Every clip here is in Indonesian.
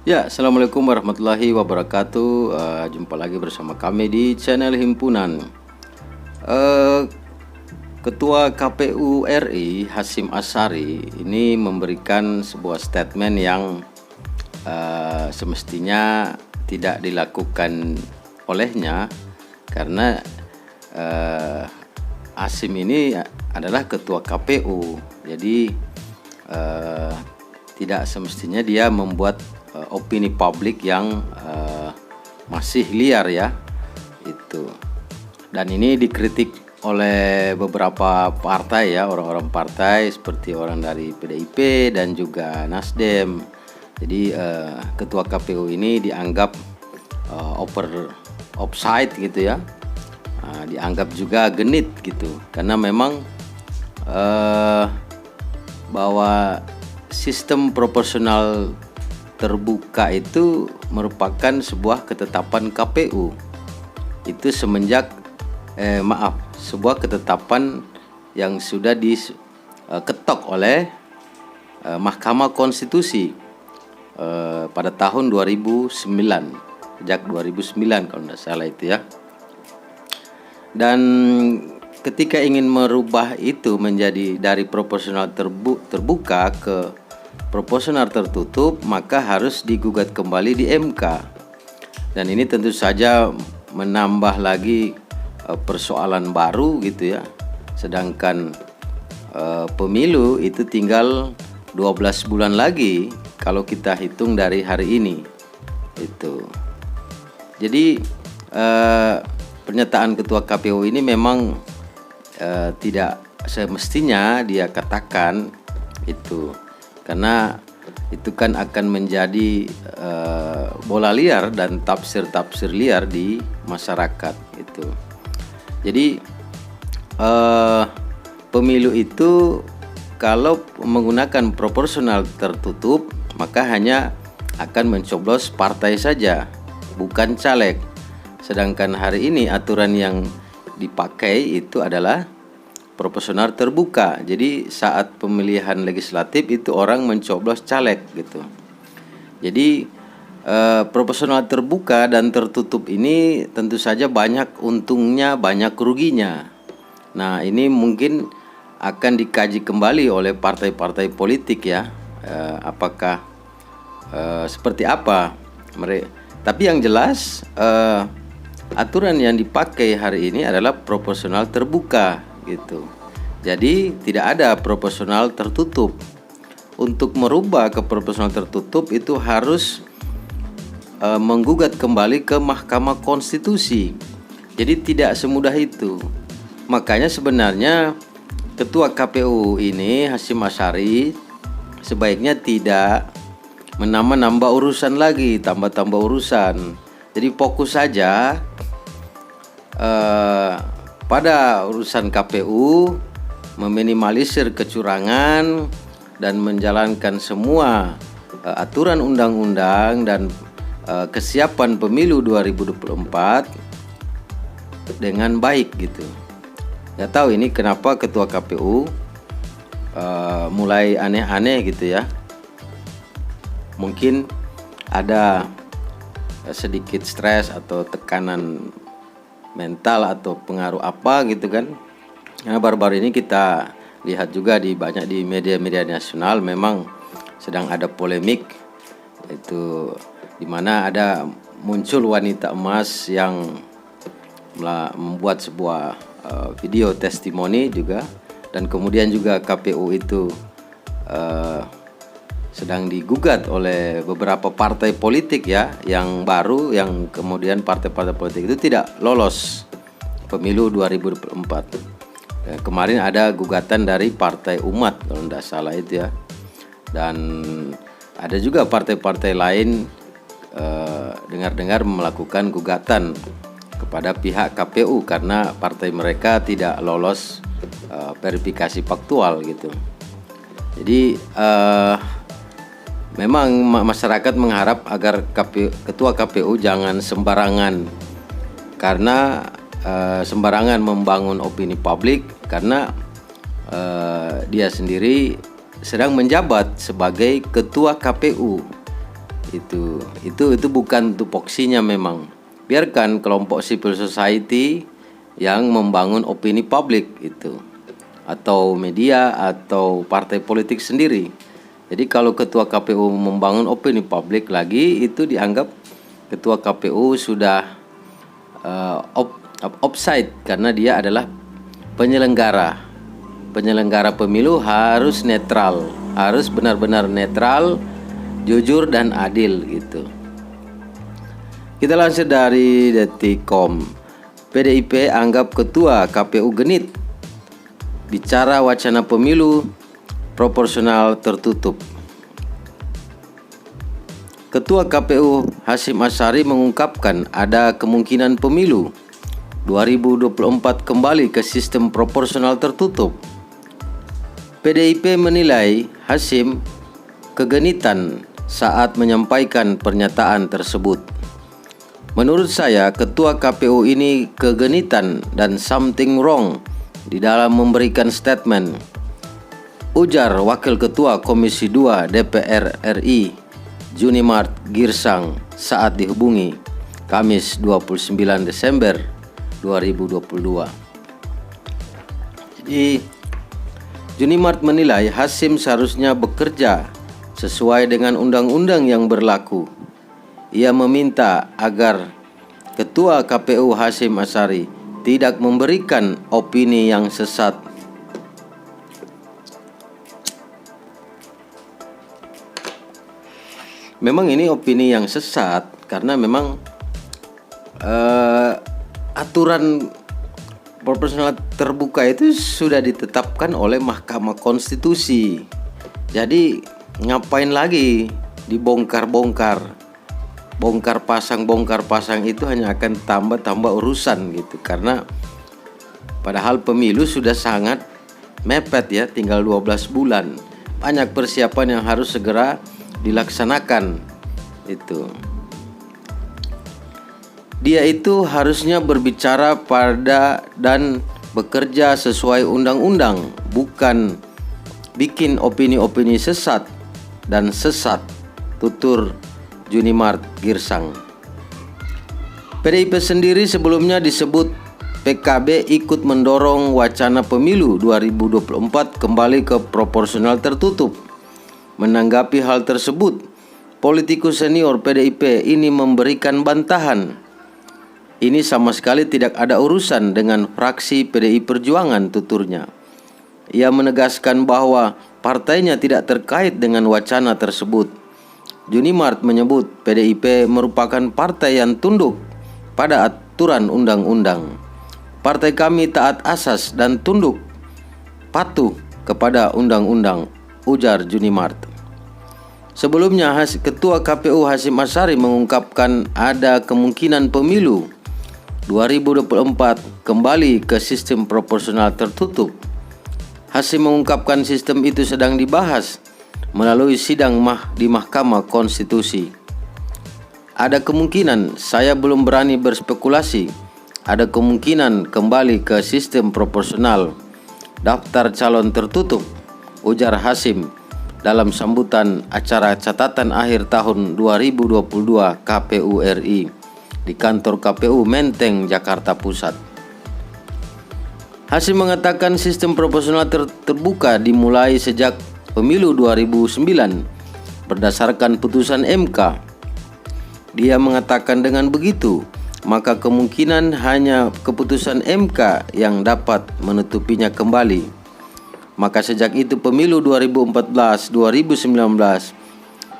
Ya, Assalamualaikum warahmatullahi wabarakatuh. Jumpa lagi bersama kami di channel Himpunan. Eh, Ketua KPU RI Hasyim Asyari ini memberikan sebuah statement yang semestinya tidak dilakukan olehnya, karena Hasyim ini adalah ketua KPU. Jadi tidak semestinya dia membuat opini publik yang masih liar ya itu. Dan ini dikritik oleh beberapa partai ya, orang-orang partai seperti orang dari PDIP dan juga Nasdem. Jadi ketua KPU ini dianggap offside gitu ya. Dianggap juga genit gitu, karena memang bahwa sistem proporsional terbuka itu merupakan sebuah ketetapan KPU. Itu semenjak sebuah ketetapan yang sudah diketok oleh Mahkamah Konstitusi pada tahun 2009, sejak 2009 kalau tidak salah itu ya. Dan ketika ingin merubah itu menjadi dari proporsional terbuka ke proporsional tertutup, maka harus digugat kembali di MK. Dan ini tentu saja menambah lagi persoalan baru gitu ya. Sedangkan pemilu itu tinggal 12 bulan lagi kalau kita hitung dari hari ini. Itu. Jadi pernyataan ketua KPU ini memang tidak semestinya dia katakan itu, karena itu kan akan menjadi bola liar dan tafsir-tafsir liar di masyarakat itu. Jadi pemilu itu kalau menggunakan proporsional tertutup, maka hanya akan mencoblos partai saja, bukan caleg. Sedangkan hari ini aturan yang dipakai itu adalah proporsional terbuka. Jadi saat pemilihan legislatif itu orang mencoblos caleg gitu. Jadi proporsional terbuka dan tertutup ini tentu saja banyak untungnya, banyak ruginya. Nah, ini mungkin akan dikaji kembali oleh partai-partai politik ya. Apakah seperti apa mereka. Tapi yang jelas aturan yang dipakai hari ini adalah proporsional terbuka gitu. Jadi tidak ada proporsional tertutup. Untuk merubah ke proporsional tertutup itu harus menggugat kembali ke Mahkamah Konstitusi. Jadi tidak semudah itu. Makanya sebenarnya ketua KPU ini Hasyim Asyari sebaiknya tidak menambah urusan lagi, tambah urusan. Jadi fokus saja pada urusan KPU, meminimalisir kecurangan dan menjalankan semua aturan undang-undang dan kesiapan pemilu 2024 dengan baik gitu. Gak tahu ini kenapa ketua KPU mulai aneh-aneh gitu ya. Mungkin ada sedikit stres atau tekanan mental atau pengaruh apa gitu kan. Karena baru-baru ini kita lihat juga banyak di media-media nasional memang sedang ada polemik, itu dimana ada muncul wanita emas yang membuat sebuah video testimoni juga, dan kemudian juga KPU itu sedang digugat oleh beberapa partai politik ya, yang baru, yang kemudian partai-partai politik itu tidak lolos pemilu 2024. Kemarin ada gugatan dari Partai Umat kalau tidak salah itu ya, dan ada juga partai-partai lain dengar-dengar melakukan gugatan kepada pihak KPU karena partai mereka tidak lolos verifikasi faktual gitu. Jadi memang masyarakat mengharap agar ketua KPU jangan sembarangan, karena sembarangan membangun opini publik, karena dia sendiri sedang menjabat sebagai ketua KPU Itu bukan tupoksinya memang. Biarkan kelompok civil society yang membangun opini publik itu, atau media atau partai politik sendiri. Jadi kalau ketua KPU membangun opini publik lagi, itu dianggap ketua KPU sudah offside, karena dia adalah penyelenggara. Penyelenggara pemilu harus netral, harus benar-benar netral, jujur dan adil gitu. Kita lansir dari Detikcom. PDIP anggap ketua KPU genit bicara wacana pemilu proporsional tertutup. Ketua KPU Hasyim Asyari mengungkapkan ada kemungkinan pemilu 2024 kembali ke sistem proporsional tertutup. PDIP menilai Hasyim kegenitan saat menyampaikan pernyataan tersebut. Menurut saya, ketua KPU ini kegenitan dan something wrong di dalam memberikan statement, ujar Wakil Ketua Komisi 2 DPR RI Junimart Girsang saat dihubungi Kamis 29 Desember 2022. Jadi Junimart menilai Hasyim seharusnya bekerja sesuai dengan undang-undang yang berlaku. Ia meminta agar Ketua KPU Hasyim Asyari tidak memberikan opini yang sesat. Memang ini opini yang sesat karena memang aturan proporsional terbuka itu sudah ditetapkan oleh Mahkamah Konstitusi. Jadi ngapain lagi dibongkar-bongkar? Bongkar pasang itu hanya akan tambah urusan gitu. Karena padahal pemilu sudah sangat mepet ya, tinggal 12 bulan. Banyak persiapan yang harus segera dilaksanakan itu. Dia itu harusnya berbicara pada dan bekerja sesuai undang-undang, bukan bikin opini-opini sesat dan sesat, tutur Junimart Girsang. PDIP sendiri sebelumnya disebut PKB ikut mendorong wacana pemilu 2024 kembali ke proporsional tertutup. Menanggapi hal tersebut, politikus senior PDIP ini memberikan bantahan. Ini sama sekali tidak ada urusan dengan fraksi PDI Perjuangan, tuturnya. Ia menegaskan bahwa partainya tidak terkait dengan wacana tersebut. Junimart menyebut PDIP merupakan partai yang tunduk pada aturan undang-undang. Partai kami taat asas dan tunduk patuh kepada undang-undang, ujar Junimart. Sebelumnya, Ketua KPU Hasyim Asyari mengungkapkan ada kemungkinan pemilu 2024 kembali ke sistem proporsional tertutup. Hasyim mengungkapkan sistem itu sedang dibahas melalui sidang di Mahkamah Konstitusi. Ada kemungkinan, saya belum berani berspekulasi, ada kemungkinan kembali ke sistem proporsional, daftar calon tertutup, ujar Hasyim dalam sambutan acara catatan akhir tahun 2022 KPU RI di kantor KPU Menteng, Jakarta Pusat. Hasyim mengatakan sistem proporsional terbuka dimulai sejak Pemilu 2009 berdasarkan putusan MK. Dia mengatakan dengan begitu, maka kemungkinan hanya keputusan MK yang dapat menutupinya kembali. Maka sejak itu pemilu 2014-2019,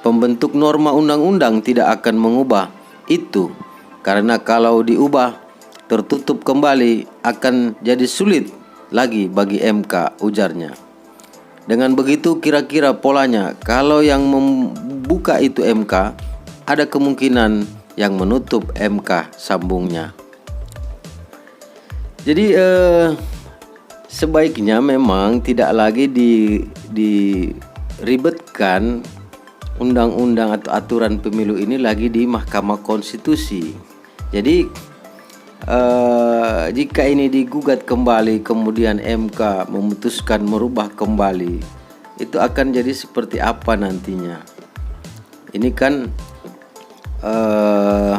pembentuk norma undang-undang tidak akan mengubah itu. Karena kalau diubah, tertutup kembali akan jadi sulit lagi bagi MK, ujarnya. Dengan begitu kira-kira polanya, kalau yang membuka itu MK, ada kemungkinan yang menutup MK, sambungnya. Jadi sebaiknya memang tidak lagi diribetkan undang-undang atau aturan pemilu ini lagi di Mahkamah Konstitusi. Jadi jika ini digugat kembali kemudian MK memutuskan merubah kembali, itu akan jadi seperti apa nantinya? Ini kan eh,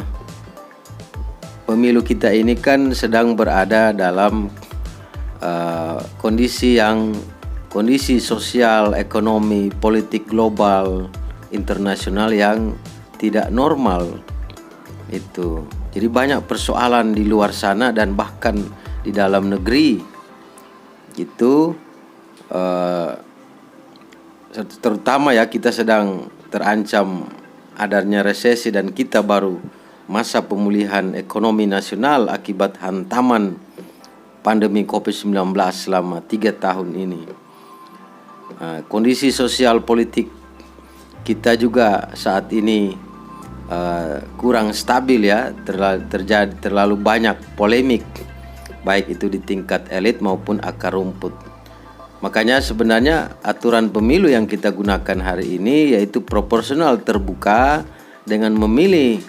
pemilu kita ini kan sedang berada dalam kondisi sosial, ekonomi, politik global, internasional yang tidak normal itu. Jadi banyak persoalan di luar sana dan bahkan di dalam negeri itu, terutama ya kita sedang terancam adanya resesi dan kita baru masa pemulihan ekonomi nasional akibat hantaman pandemi COVID-19 selama 3 tahun ini. Kondisi sosial politik kita juga saat ini kurang stabil ya, terjadi terlalu banyak polemik baik itu di tingkat elit maupun akar rumput. Makanya sebenarnya aturan pemilu yang kita gunakan hari ini yaitu proporsional terbuka dengan memilih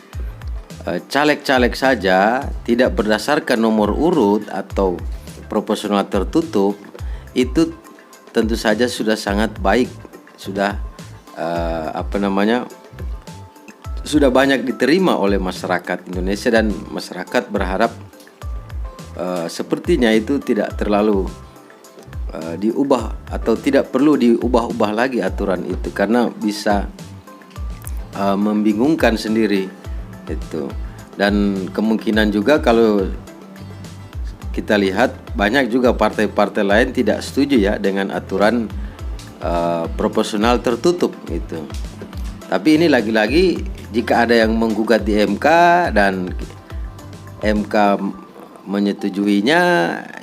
caleg-caleg saja, tidak berdasarkan nomor urut atau proporsional tertutup, itu tentu saja sudah sangat baik, sudah sudah banyak diterima oleh masyarakat Indonesia, dan masyarakat berharap sepertinya itu tidak terlalu diubah atau tidak perlu diubah-ubah lagi aturan itu, karena bisa membingungkan sendiri itu. Dan kemungkinan juga kalau kita lihat banyak juga partai-partai lain tidak setuju ya dengan aturan proporsional tertutup itu. Tapi ini lagi-lagi jika ada yang menggugat di MK dan MK menyetujuinya,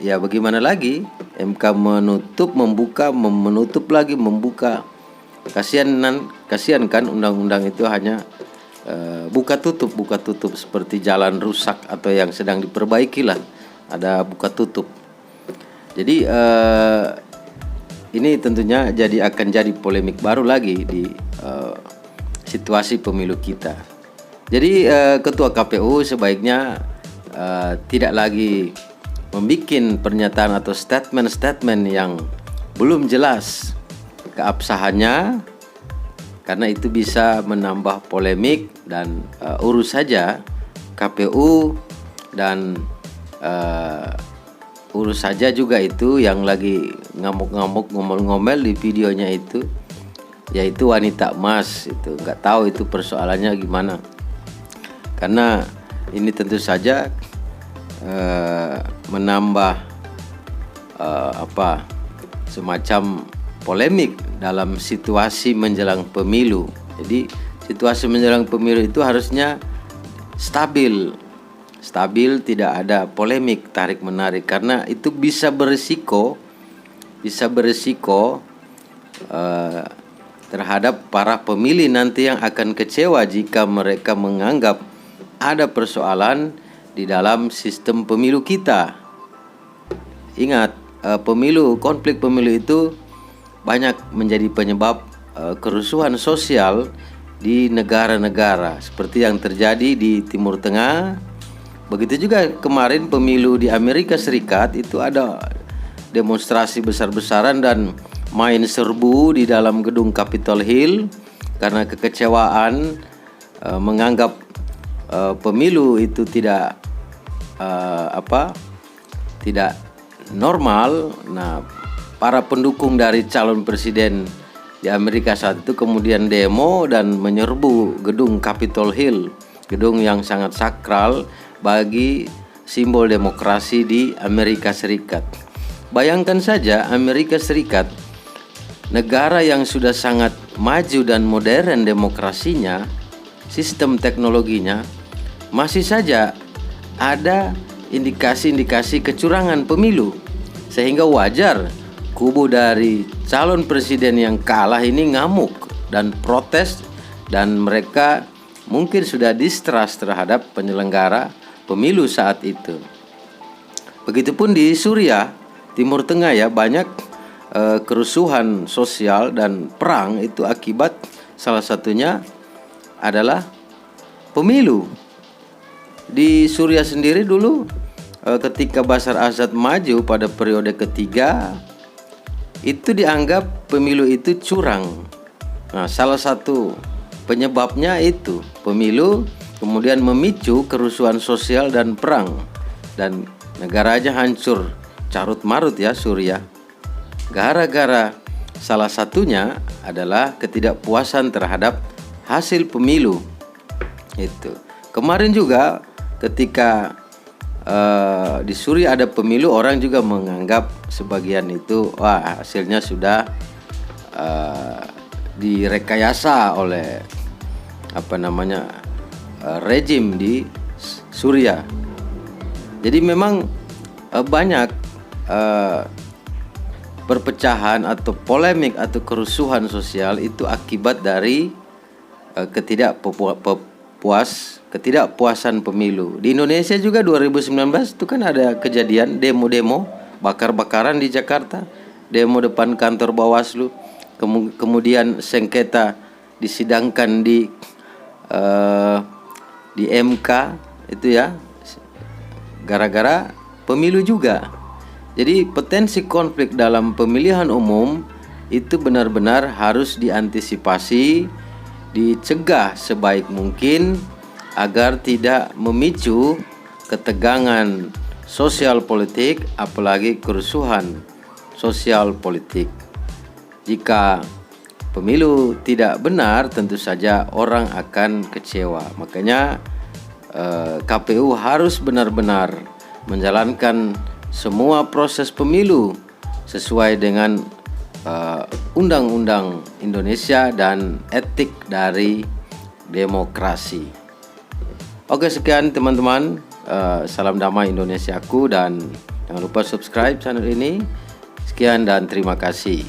ya bagaimana lagi? MK menutup, membuka, menutup lagi, membuka. Kasihan kan undang-undang itu hanya buka tutup seperti jalan rusak atau yang sedang diperbaiki lah, ada buka tutup. Jadi ini tentunya akan jadi polemik baru lagi di situasi pemilu kita. Jadi Ketua KPU sebaiknya tidak lagi membuat pernyataan atau statement-statement yang belum jelas keabsahannya, karena itu bisa menambah polemik, dan urus saja KPU dan urus saja juga itu yang lagi ngamuk-ngamuk, ngomel-ngomel di videonya itu, yaitu wanita emas itu. Nggak tahu itu persoalannya gimana, karena ini tentu saja menambah semacam polemik dalam situasi menjelang pemilu. Jadi situasi menjelang pemilu itu harusnya stabil, tidak ada polemik tarik menarik, karena itu bisa berisiko terhadap para pemilih nanti yang akan kecewa jika mereka menganggap ada persoalan di dalam sistem pemilu kita. Ingat, konflik pemilu itu banyak menjadi penyebab kerusuhan sosial di negara-negara seperti yang terjadi di Timur Tengah. Begitu juga kemarin pemilu di Amerika Serikat, itu ada demonstrasi besar-besaran dan main serbu di dalam gedung Capitol Hill karena kekecewaan menganggap pemilu itu tidak normal. Nah, para pendukung dari calon presiden di Amerika saat itu kemudian demo dan menyerbu gedung Capitol Hill, gedung yang sangat sakral bagi simbol demokrasi di Amerika Serikat. Bayangkan saja, Amerika Serikat, negara yang sudah sangat maju dan modern demokrasinya, sistem teknologinya, masih saja ada indikasi-indikasi kecurangan pemilu, sehingga wajar kubu dari calon presiden yang kalah ini ngamuk dan protes, dan mereka mungkin sudah distrust terhadap penyelenggara pemilu saat itu. Begitupun di Suriah, Timur Tengah ya, banyak kerusuhan sosial dan perang itu akibat salah satunya adalah pemilu. Di Suriah sendiri dulu ketika Bashar Assad maju pada periode ketiga, itu dianggap pemilu itu curang. Nah, salah satu penyebabnya itu pemilu kemudian memicu kerusuhan sosial dan perang, dan negaranya hancur carut marut ya Suriah. Gara-gara salah satunya adalah ketidakpuasan terhadap hasil pemilu. Itu. Kemarin juga ketika di Suriah ada pemilu, orang juga menganggap sebagian itu wah hasilnya sudah direkayasa oleh rejim di Suriah. Jadi memang banyak perpecahan atau polemik atau kerusuhan sosial itu akibat dari ketidakpuasan pemilu. Di Indonesia juga 2019 itu kan ada kejadian demo-demo, bakar-bakaran di Jakarta, demo depan kantor Bawaslu, kemudian sengketa disidangkan di MK itu ya, gara-gara pemilu juga. Jadi potensi konflik dalam pemilihan umum itu benar-benar harus diantisipasi, dicegah sebaik mungkin agar tidak memicu ketegangan sosial politik, apalagi kerusuhan sosial politik. Jika pemilu tidak benar, tentu saja orang akan kecewa. Makanya KPU harus benar-benar menjalankan semua proses pemilu sesuai dengan Undang-Undang Indonesia dan etik dari demokrasi. Oke, sekian teman-teman. Salam damai Indonesiaku, dan jangan lupa subscribe channel ini. Sekian dan terima kasih.